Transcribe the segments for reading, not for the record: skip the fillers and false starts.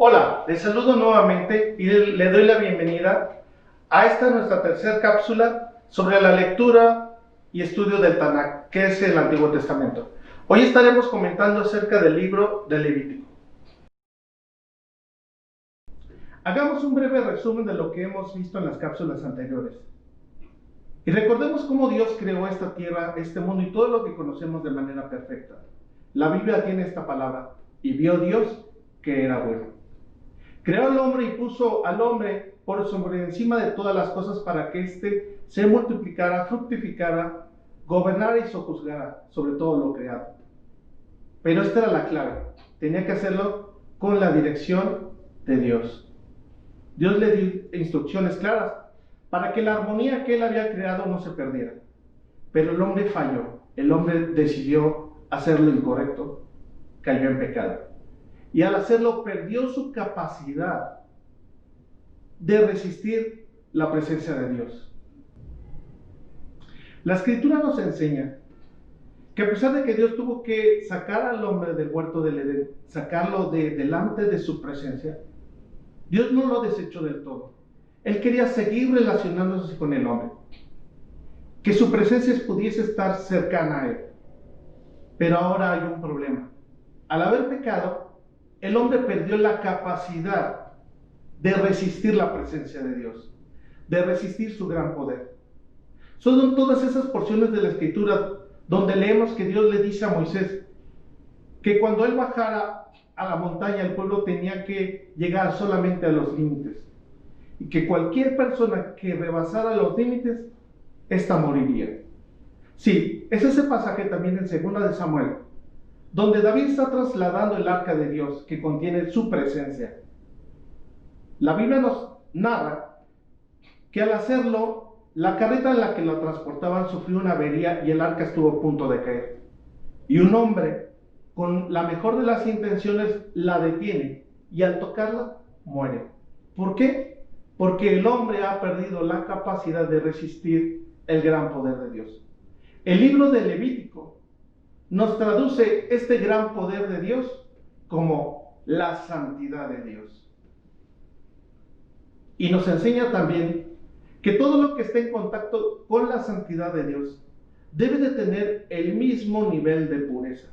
Hola, les saludo nuevamente y le doy la bienvenida a esta nuestra tercera cápsula sobre la lectura y estudio del Tanakh, que es el Antiguo Testamento. Hoy estaremos comentando acerca del libro de Levítico. Hagamos un breve resumen de lo que hemos visto en las cápsulas anteriores. Y recordemos cómo Dios creó esta tierra, este mundo y todo lo que conocemos de manera perfecta. La Biblia tiene esta palabra: y vio Dios que era bueno. Creó al hombre y puso al hombre por sobre encima de todas las cosas para que éste se multiplicara, fructificara, gobernara y sojuzgara sobre todo lo creado. Pero esta era la clave: tenía que hacerlo con la dirección de Dios. Dios le dio instrucciones claras para que la armonía que él había creado no se perdiera. Pero el hombre falló, el hombre decidió hacer lo incorrecto, cayó en pecado. Y al hacerlo perdió su capacidad de resistir la presencia de Dios. La Escritura nos enseña que a pesar de que Dios tuvo que sacar al hombre del huerto del Edén, sacarlo delante de su presencia, Dios no lo desechó del todo. Él quería seguir relacionándose con el hombre, que su presencia pudiese estar cercana a él. Pero ahora hay un problema. Al haber pecado, el hombre perdió la capacidad de resistir la presencia de Dios, de resistir su gran poder. Son todas esas porciones de la Escritura donde leemos que Dios le dice a Moisés que cuando él bajara a la montaña, el pueblo tenía que llegar solamente a los límites, y que cualquier persona que rebasara los límites, ésta moriría. Sí, es ese pasaje también en 2 de Samuel, donde David está trasladando el arca de Dios, que contiene su presencia. La Biblia nos narra que al hacerlo, la carreta en la que lo transportaban sufrió una avería y el arca estuvo a punto de caer. Y un hombre, con la mejor de las intenciones, la detiene y al tocarla, muere. ¿Por qué? Porque el hombre ha perdido la capacidad de resistir el gran poder de Dios. El libro de Levítico nos traduce este gran poder de Dios como la santidad de Dios. Y nos enseña también que todo lo que esté en contacto con la santidad de Dios debe de tener el mismo nivel de pureza,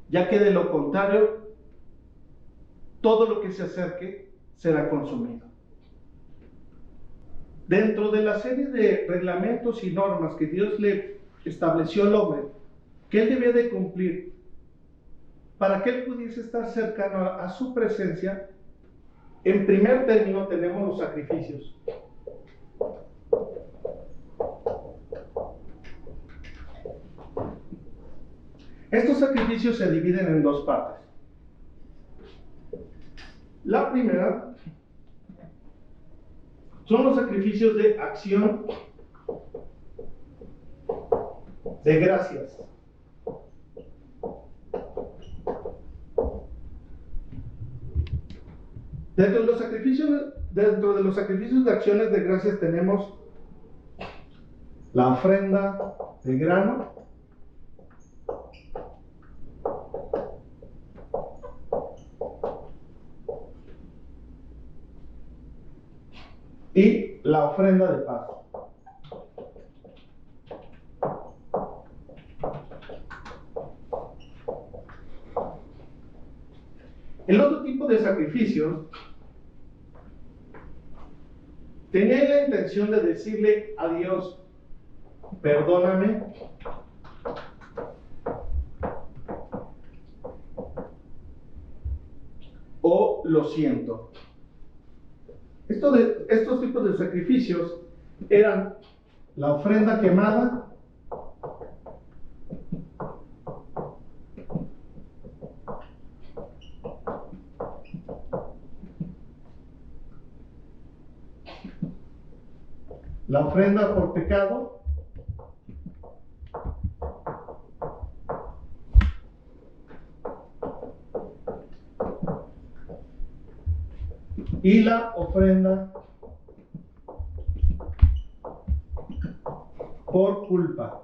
ya que de lo contrario, todo lo que se acerque será consumido. Dentro de la serie de reglamentos y normas que Dios le estableció al hombre, que él debía de cumplir para que él pudiese estar cercano a su presencia, en primer término tenemos los sacrificios. Estos sacrificios se dividen en dos partes. La primera son los sacrificios de acción de gracias. Dentro de los sacrificios de acciones de gracias tenemos la ofrenda de grano, y la ofrenda de paz. El otro tipo de sacrificios tenía la intención de decirle a Dios: perdóname, o lo siento. Estos tipos de sacrificios eran la ofrenda quemada, la ofrenda por pecado, y la ofrenda por culpa.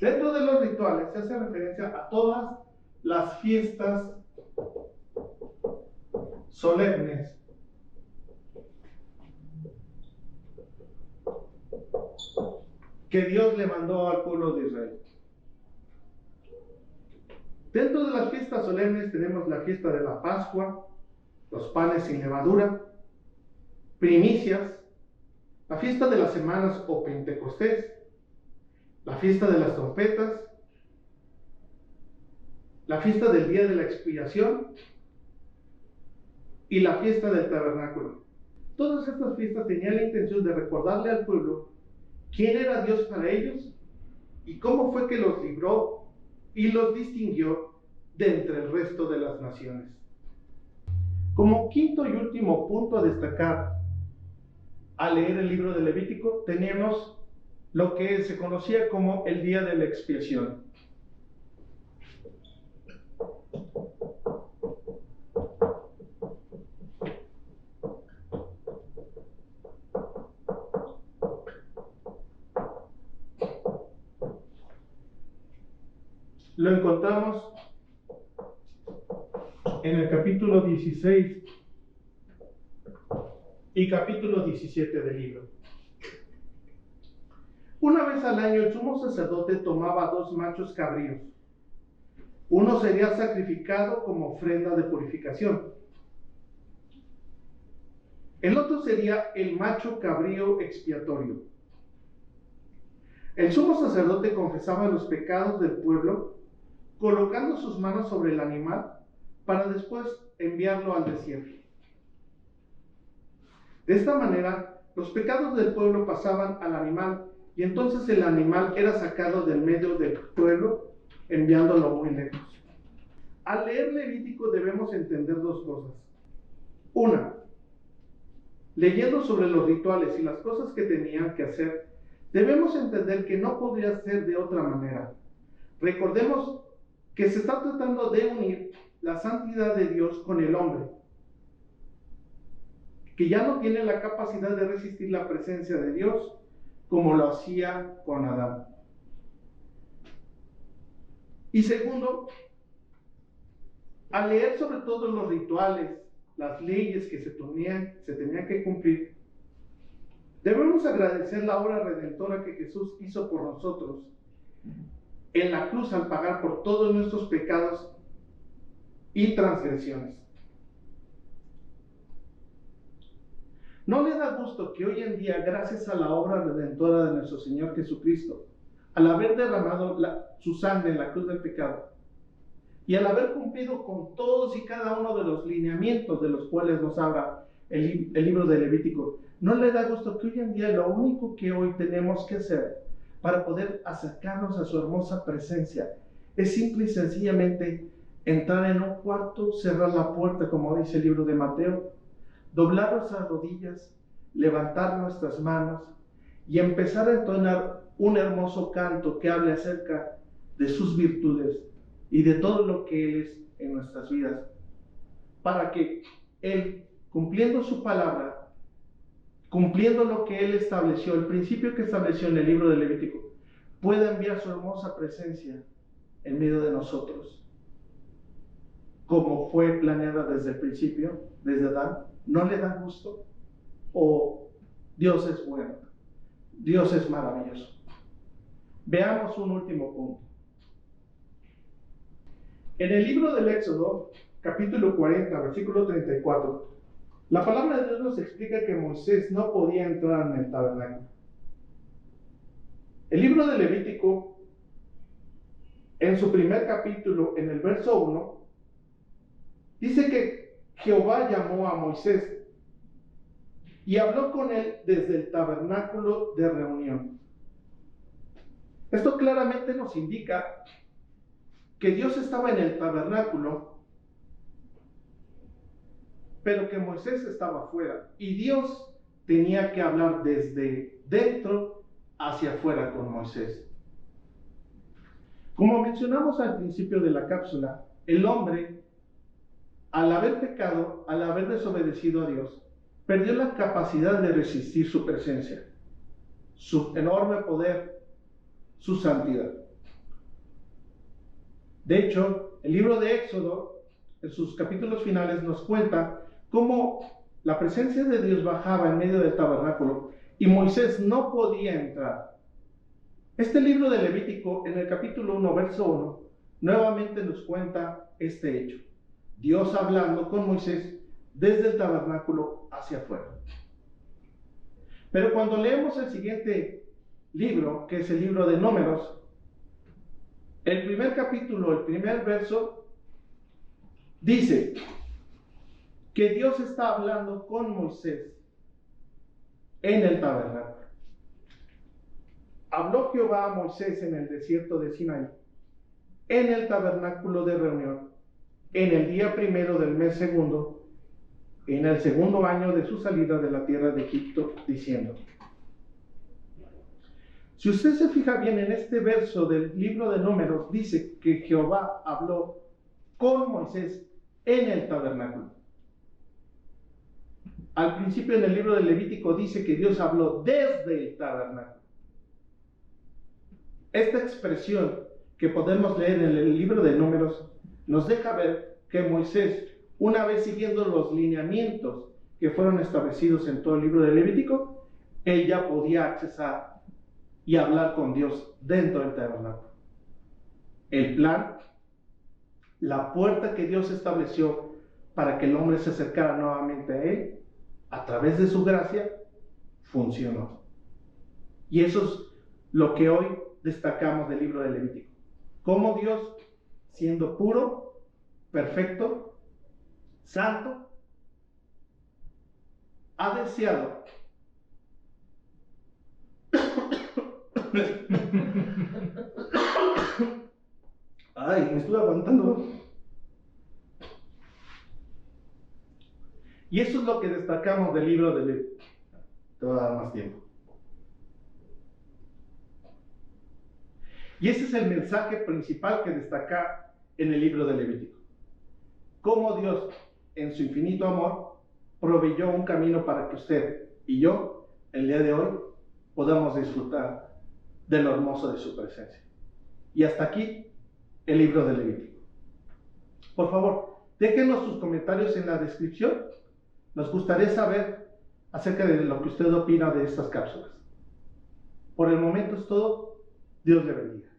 Dentro de los rituales se hace referencia a todas las fiestas solemnes que Dios le mandó al pueblo de Israel. Dentro de las fiestas solemnes tenemos la fiesta de la Pascua, los panes sin levadura, primicias, la fiesta de las semanas o Pentecostés, la fiesta de las trompetas, la fiesta del día de la expiación y la fiesta del tabernáculo. Todas estas fiestas tenían la intención de recordarle al pueblo quién era Dios para ellos y cómo fue que los libró y los distinguió de entre el resto de las naciones. Como quinto y último punto a destacar al leer el libro de Levítico, tenemos lo que se conocía como el día de la expiación. Lo encontramos en el capítulo 16 y capítulo 17 del libro. Una vez al año el sumo sacerdote tomaba 2 machos cabríos. Uno sería sacrificado como ofrenda de purificación. El otro sería el macho cabrío expiatorio. El sumo sacerdote confesaba los pecados del pueblo colocando sus manos sobre el animal para después enviarlo al desierto. De esta manera, los pecados del pueblo pasaban al animal y entonces el animal era sacado del medio del pueblo, enviándolo muy lejos. Al leer Levítico debemos entender 2 cosas. Una, leyendo sobre los rituales y las cosas que tenían que hacer, debemos entender que no podría ser de otra manera. Recordemos que se está tratando de unir la santidad de Dios con el hombre, que ya no tiene la capacidad de resistir la presencia de Dios como lo hacía con Adán. Y segundo, al leer sobre todos los rituales, las leyes que se tenían que cumplir, debemos agradecer la obra redentora que Jesús hizo por nosotros en la cruz al pagar por todos nuestros pecados y transgresiones. ¿No le da gusto que hoy en día, gracias a la obra redentora de nuestro Señor Jesucristo, al haber derramado su sangre en la cruz del pecado y al haber cumplido con todos y cada uno de los lineamientos de los cuales nos habla el libro de Levítico, no le da gusto que hoy en día lo único que hoy tenemos que hacer para poder acercarnos a su hermosa presencia es simple y sencillamente entrar en un cuarto, cerrar la puerta, como dice el libro de Mateo, doblar nuestras rodillas, levantar nuestras manos y empezar a entonar un hermoso canto que hable acerca de sus virtudes y de todo lo que Él es en nuestras vidas, para que Él, cumpliendo su palabra, cumpliendo lo que Él estableció, el principio que estableció en el libro de Levítico, pueda enviar su hermosa presencia en medio de nosotros, como fue planeada desde el principio, desde Adán. ¿No le da gusto? ¿O Dios es bueno? Dios es maravilloso. Veamos un último punto. En el libro del Éxodo, capítulo 40, versículo 34, la palabra de Dios nos explica que Moisés no podía entrar en el tabernáculo. El libro de Levítico, en su primer capítulo, en el verso 1, dice que Jehová llamó a Moisés y habló con él desde el tabernáculo de reunión. Esto claramente nos indica que Dios estaba en el tabernáculo, pero que Moisés estaba afuera y Dios tenía que hablar desde dentro hacia afuera con Moisés. Como mencionamos al principio de la cápsula, el hombre, al haber pecado, al haber desobedecido a Dios, perdió la capacidad de resistir su presencia, su enorme poder, su santidad. De hecho, el libro de Éxodo, en sus capítulos finales, nos cuenta cómo la presencia de Dios bajaba en medio del tabernáculo y Moisés no podía entrar. Este libro de Levítico, en el capítulo 1, verso 1, nuevamente nos cuenta este hecho. Dios hablando con Moisés desde el tabernáculo hacia afuera. Pero cuando leemos el siguiente libro, que es el libro de Números, el primer capítulo, el primer verso, dice que Dios está hablando con Moisés en el tabernáculo. Habló Jehová a Moisés en el desierto de Sinaí, en el tabernáculo de reunión, en el día primero del mes segundo, en el segundo año de su salida de la tierra de Egipto, diciendo. Si usted se fija bien en este verso del libro de Números, dice que Jehová habló con Moisés en el tabernáculo. Al principio en el libro de Levítico dice que Dios habló desde el tabernáculo. Esta expresión que podemos leer en el libro de Números nos deja ver que Moisés, una vez siguiendo los lineamientos que fueron establecidos en todo el libro de Levítico, él ya podía accesar y hablar con Dios dentro del tabernáculo. El plan, la puerta que Dios estableció para que el hombre se acercara nuevamente a él, a través de su gracia, funcionó. Y eso es lo que hoy destacamos del libro de Levítico. Cómo Dios, siendo puro, perfecto, santo, ha deseado ay, me estuve aguantando. Y eso es lo que destacamos del libro de Levítico. Te voy a dar más tiempo. Y ese es el mensaje principal que destaca en el libro de Levítico. Cómo Dios, en su infinito amor, proveyó un camino para que usted y yo, el día de hoy, podamos disfrutar de lo hermoso de su presencia. Y hasta aquí el libro de Levítico. Por favor, déjenos sus comentarios en la descripción. Nos gustaría saber acerca de lo que usted opina de estas cápsulas. Por el momento es todo. Dios le bendiga.